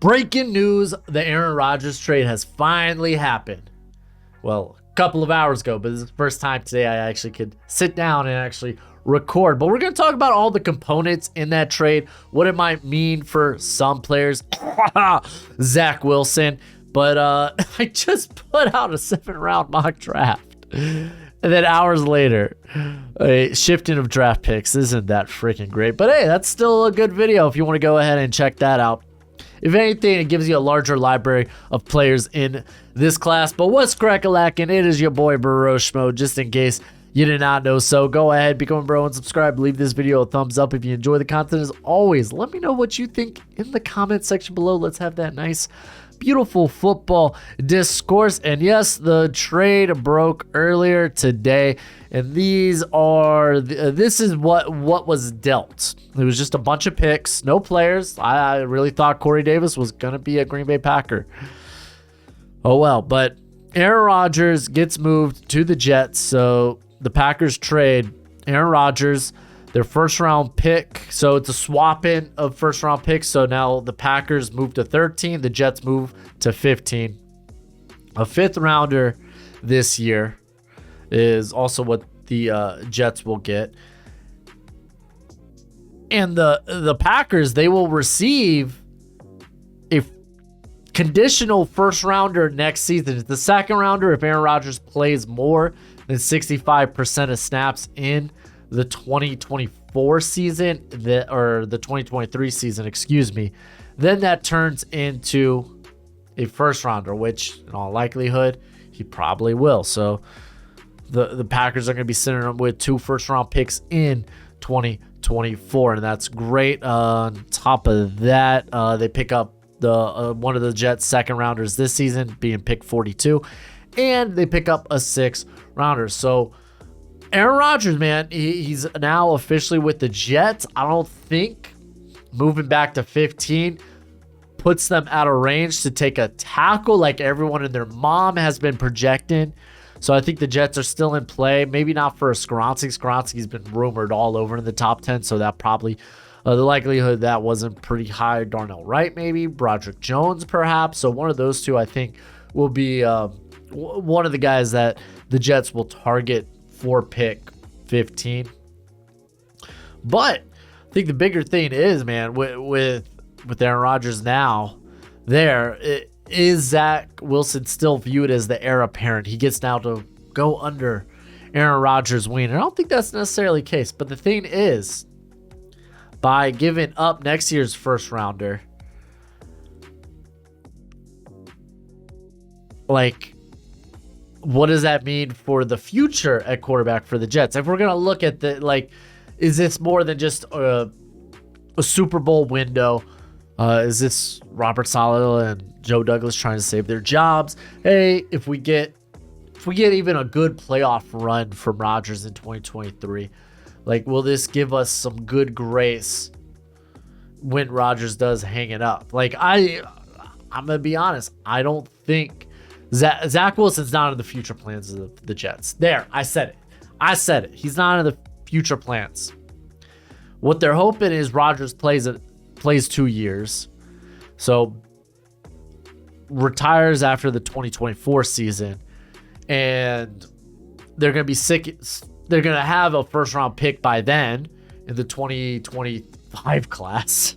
Breaking news, the Aaron Rodgers trade has finally happened. Well, a couple of hours ago, but this is the first time today I actually could sit down and actually record. But we're going to talk about all the components in that trade, what it might mean for some players. Zach Wilson. But I just put out a 7-round mock draft. And then hours later, a shifting of draft picks isn't that freaking great. But hey, that's still a good video if you want to go ahead and check that out. If anything, it gives you a larger library of players in this class. But what's crack-a-lackin'? It is your boy Baroshmo, just in case you did not know. So go ahead, become a bro and subscribe. Leave this video a thumbs up if you enjoy the content. As always, let me know what you think in the comment section below. Let's have that nice, beautiful football discourse. And yes, the trade broke earlier today, and this is what was dealt. It was just a bunch of picks, no players. I really thought Corey Davis was gonna be a Green Bay Packer. Oh well. But Aaron Rodgers gets moved to the Jets, so the Packers trade Aaron Rodgers, their first round pick. So it's a swap in of first round picks. So now the Packers move to 13, the Jets move to 15. A 5th rounder this year is also what the Jets will get. And the Packers, they will receive a conditional first rounder next season. It's the 2nd rounder if Aaron Rodgers plays more than 65% of snaps in the 2024 season, or the 2023 season, excuse me. Then that turns into a first rounder, which in all likelihood he probably will. So the Packers are going to be sitting with 2 first-round picks in 2024, and that's great. On top of that, they pick up one of the Jets' 2nd rounders this season, being pick 42, and they pick up a 6th rounder. So Aaron Rodgers, man, he's now officially with the Jets. I don't think moving back to 15 puts them out of range to take a tackle like everyone and their mom has been projecting. So I think the Jets are still in play. Maybe not for a Skoronski. Skoronski's been rumored all over in the top 10, so that probably the likelihood that wasn't pretty high. Darnell Wright, maybe. Broderick Jones, perhaps. So one of those two, I think, will be one of the guys that the Jets will target for pick 15. But I think the bigger thing is, man, with Aaron Rodgers now is Zach Wilson still viewed as the heir apparent. He gets now to go under Aaron Rodgers' wing. And I don't think that's necessarily the case. But the thing is, by giving up next year's first rounder, like, what does that mean for the future at quarterback for the Jets? If we're going to look at is this more than just a Super Bowl window? Is this Robert Saleh and Joe Douglas trying to save their jobs? Hey, if we get even a good playoff run from Rodgers in 2023, like, will this give us some good grace when Rodgers does hang it up? Like, I'm going to be honest. I don't think Zach Wilson's not in the future plans of the Jets. There, I said it. He's not in the future plans. What they're hoping is Rodgers plays 2 years, so retires after the 2024 season, and they're going to be sick. They're going to have a first round pick by then in the 2025 class.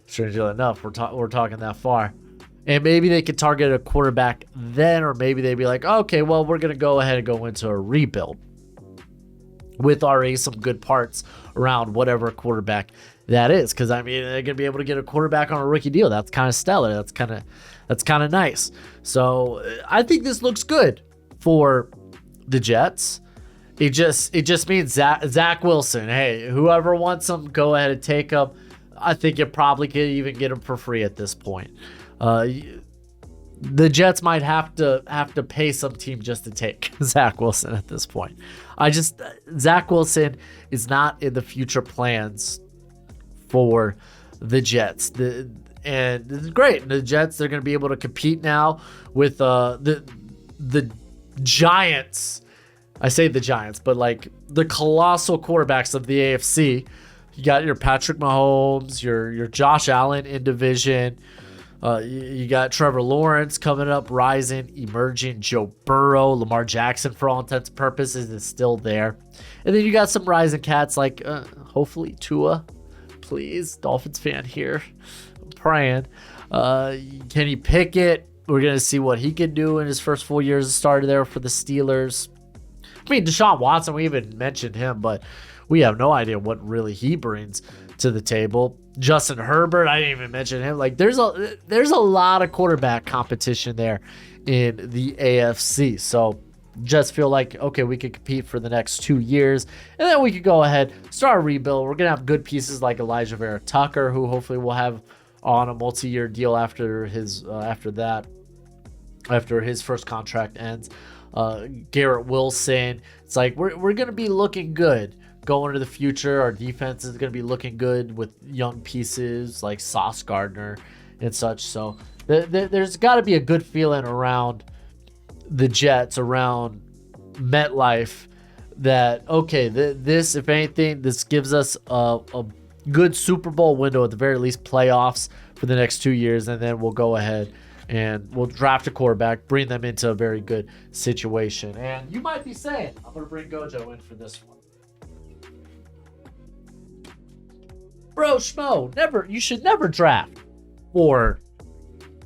Strangely enough, we're talking that far. And maybe they could target a quarterback then, or maybe they'd be like, okay, well, we're going to go ahead and go into a rebuild with already some good parts around whatever quarterback that is. Because, I mean, they're going to be able to get a quarterback on a rookie deal. That's kind of stellar. That's kind of nice. So I think this looks good for the Jets. It just means Zach Wilson, hey, whoever wants him, go ahead and take him. I think you probably could even get him for free at this point. The Jets might have to pay some team just to take Zach Wilson at this point. Zach Wilson is not in the future plans for the Jets. And this is great. The Jets, they're going to be able to compete now with the Giants. I say the Giants, but like the colossal quarterbacks of the AFC. You got your Patrick Mahomes, your Josh Allen in division. You got Trevor Lawrence coming up, rising, emerging. Joe Burrow, Lamar Jackson, for all intents and purposes, is still there. And then you got some rising cats like, hopefully, Tua. Please, Dolphins fan here. I'm praying. Kenny Pickett, we're going to see what he can do in his first full year as a starter there for the Steelers. I mean, Deshaun Watson, we even mentioned him, but we have no idea what really he brings to the table. Justin Herbert, I didn't even mention him. Like, there's a lot of quarterback competition there in the AFC. So just feel like, okay, we could compete for the next 2 years, and then we could go ahead, start a rebuild. We're gonna have good pieces like Elijah Vera Tucker, who hopefully we'll have on a multi-year deal after his first contract ends. Garrett Wilson. It's like we're gonna be looking good going into the future. Our defense is gonna be looking good with young pieces like Sauce Gardner and such. So there's got to be a good feeling around the Jets, around MetLife, that okay, this, if anything, this gives us a good Super Bowl window, at the very least playoffs for the next 2 years, and then we'll go ahead and we'll draft a quarterback, bring them into a very good situation. And you might be saying, I'm going to bring Gojo in for this one. Bro, Schmo, you should never draft for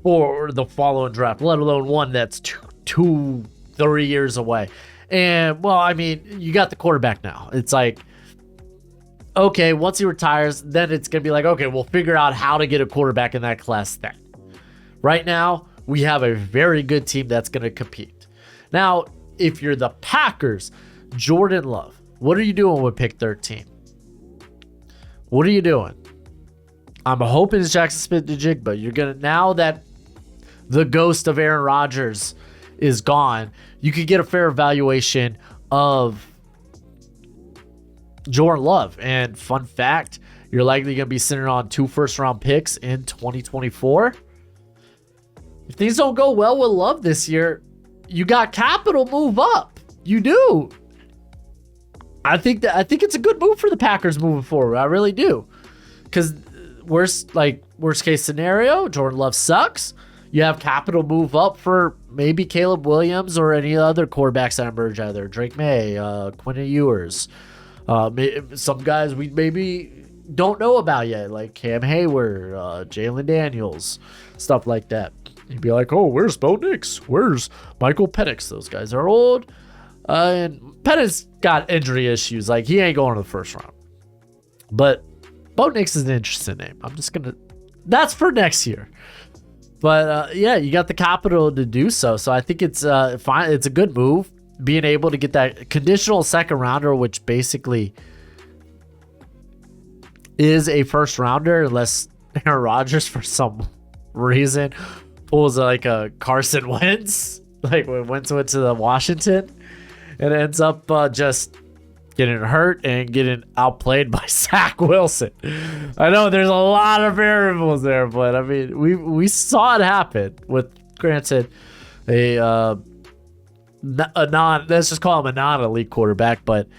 the following draft, let alone one that's 2-3 years away. And, well, I mean, you got the quarterback now. It's like, okay, once he retires, then it's going to be like, okay, we'll figure out how to get a quarterback in that class then. Right now, we have a very good team that's going to compete. Now, if you're the Packers, Jordan Love, what are you doing with pick 13? What are you doing? I'm hoping it's Jackson Smith-Njigba. You're going to, now that the ghost of Aaron Rodgers is gone, you could get a fair evaluation of Jordan Love. And fun fact, you're likely going to be sitting on 2 first-round picks in 2024. If things don't go well with Love this year, you got capital move up. You do. I think it's a good move for the Packers moving forward. I really do. Because worst case scenario, Jordan Love sucks. You have capital move up for maybe Caleb Williams or any other quarterbacks that emerge out of there. Drake May, Quentin Ewers. Some guys we maybe don't know about yet, like Cam Hayward, Jalen Daniels, stuff like that. You'd be like, oh, where's Bo Nix? Where's Michael Penix? Those guys are old. And Penix got injury issues. Like, he ain't going to the first round. But Bo Nix is an interesting name. That's for next year. But, yeah, you got the capital to do so. So I think it's fine. It's a good move. Being able to get that conditional second rounder, which basically is a first rounder, unless Aaron Rodgers, for some reason, pulls like a Carson Wentz, like when Wentz went to the Washington, and ends up just getting hurt and getting outplayed by Zach Wilson. I know there's a lot of variables there, but I mean, we saw it happen with, granted, let's just call him a non-elite quarterback, but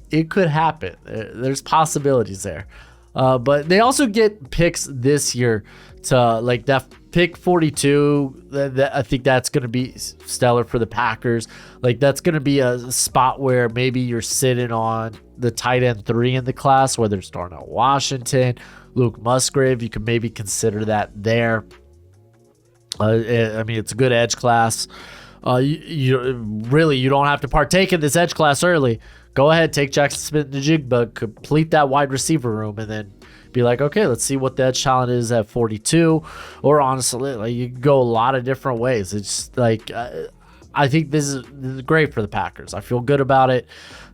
it could happen. There's possibilities there. But they also get picks this year to, like, that pick 42. I think that's going to be stellar for the Packers. Like, that's going to be a spot where maybe you're sitting on the tight end 3 in the class, whether it's Darnell Washington, Luke Musgrave. You could maybe consider that there. I mean, it's a good edge class. You don't have to partake in this edge class early. Go ahead, take Jackson Smith-Njigba, complete that wide receiver room, and then be like, okay, let's see what the edge talent is at 42. Or honestly, like, you can go a lot of different ways. It's like, I think this is great for the Packers. I feel good about it.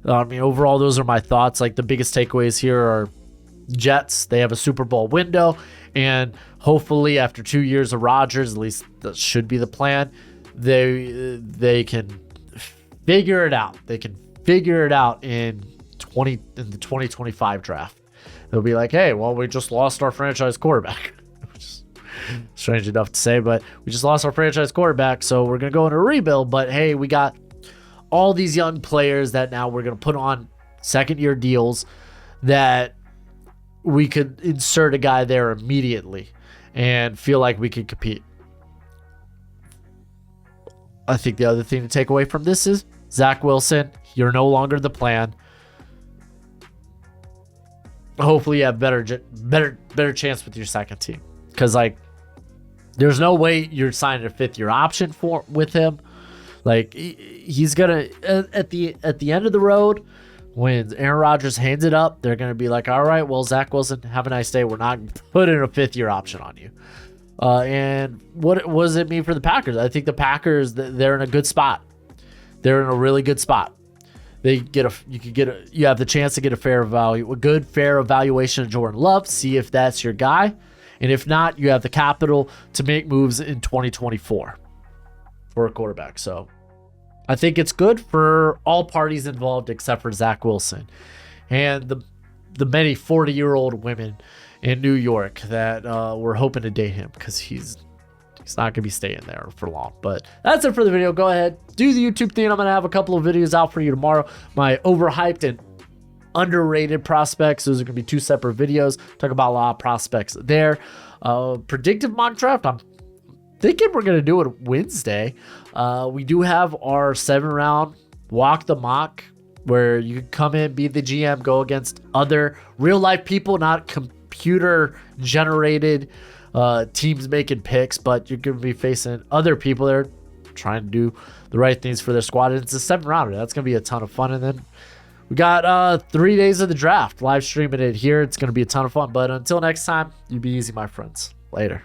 I mean, overall, those are my thoughts. Like, the biggest takeaways here are Jets. They have a Super Bowl window, and hopefully after 2 years of Rodgers, at least that should be the plan, they can figure it out. They can figure it out in the 2025 draft. They'll be like, hey, well, we just lost our franchise quarterback. Which is strange enough to say, but we just lost our franchise quarterback, so we're going to go into a rebuild. But hey, we got all these young players that now we're going to put on second-year deals that we could insert a guy there immediately. and feel like we can compete. I think the other thing to take away from this is Zach Wilson, you're no longer the plan. Hopefully you have better chance with your second team, because like there's no way you're signing a 5th-year option with him. Like he's gonna at the end of the road, when Aaron Rodgers hands it up, they're gonna be like, all right, well, Zach Wilson, have a nice day. We're not putting a 5th-year option on you. And what does it mean for the Packers? I think the Packers, they're in a good spot. They're in a really good spot. You have the chance to get a good fair evaluation of Jordan Love, see if that's your guy. And if not, you have the capital to make moves in 2024 for a quarterback. So I think it's good for all parties involved except for Zach Wilson and the many 40-year-old women in New York that were hoping to date him, because he's not going to be staying there for long. But that's it for the video. Go ahead, do the YouTube thing. I'm going to have a couple of videos out for you tomorrow. My overhyped and underrated prospects. Those are going to be 2 separate videos. Talk about a lot of prospects there. Predictive mock draft. I'm thinking we're going to do it Wednesday. We do have our 7-round walk the mock, where you can come in, be the GM, go against other real life people, not computer generated teams making picks, but you're going to be facing other people that are trying to do the right things for their squad. And it's a 7-rounder. That's going to be a ton of fun. And then we got 3 days of the draft, live streaming it here. It's going to be a ton of fun. But until next time, you be easy, my friends. Later.